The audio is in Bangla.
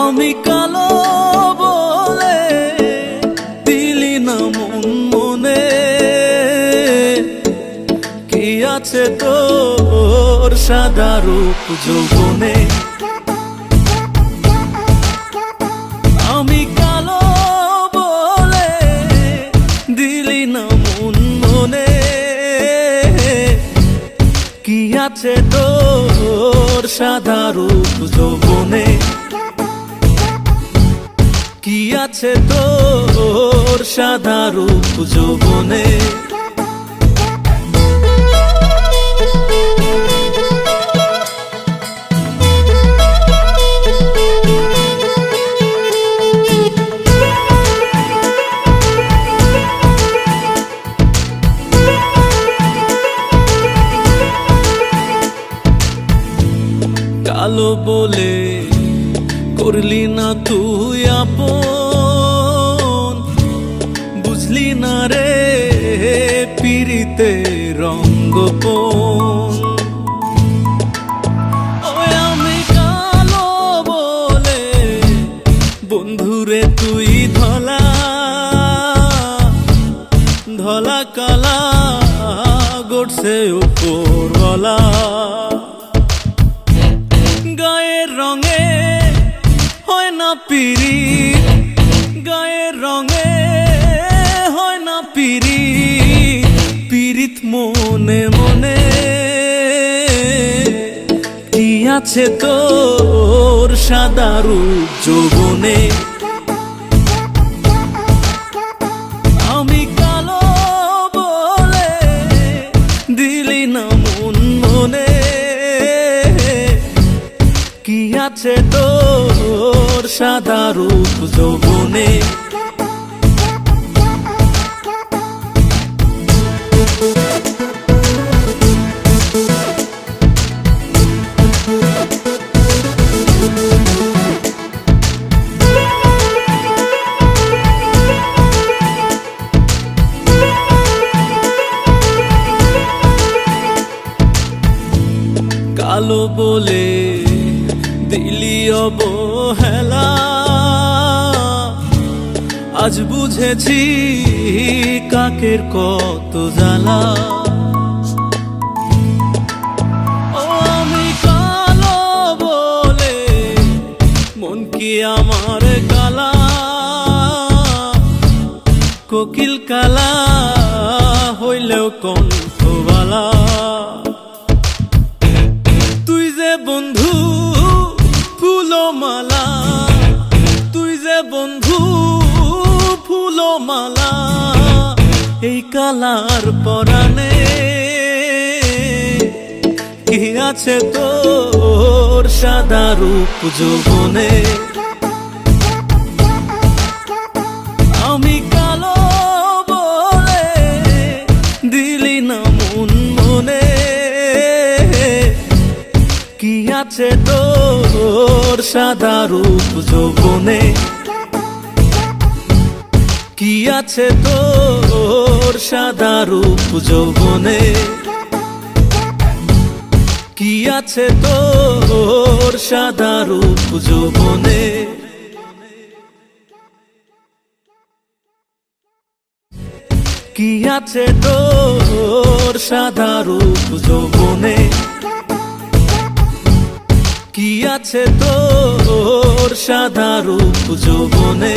আমি কালো বলে দিলি না মন মনে, কি আছে তোর সাদা রূপ যৌবনে। আমি কালো বলে দিলি না মন মনে, কি আছে তোর সাদা রূপ যৌবনে, কি আছে তোর সাদা রূপ যৌবনে। কালো বলে করলি না তুই আপন, বুঝলি না রে পিরিতে রঙ্গপন। ওই আমি কালো বলে বন্ধুরে তুই ধলা ধলা কালা গড়ছে উপরওয়ালা। গায়ের রঙে হয় না পিরিত, গায়ের রঙে হয় না পিরিত, পিরিত মনে মনে। কি আছে তোর সাদা রূপ যৌবনে। আমি কালো বলে দিলি না মন মনে, কি আছে তোর সাদা রূপ যৌবনে। কালো বলে দিলি অবহেলা, আজ বুঝেছি কাকের কত জ্বালা। ও আমি কালো বলে মন কি আমার কালা, কোকিল কালা হইলেও কণ্ঠবালা। তুই যে বন্ধু ফুলমালা, তুই যে বন্ধু ফুলমালা, এই কালার পরাণে কি আছে তোর সাদা রূপ যৌবনে। আমি কালো বলে দিলি না মন মনে, কি আছে তোর সাদা রূপ যৌবনে, কি আছে তোর সাদা রূপ যৌবনে, কি আছে তোর সাদা রূপ যৌবনে। কি আছে তোর সাদা রূপ যৌবনে, কি আছে তোর সাদা রূপ যৌবনে।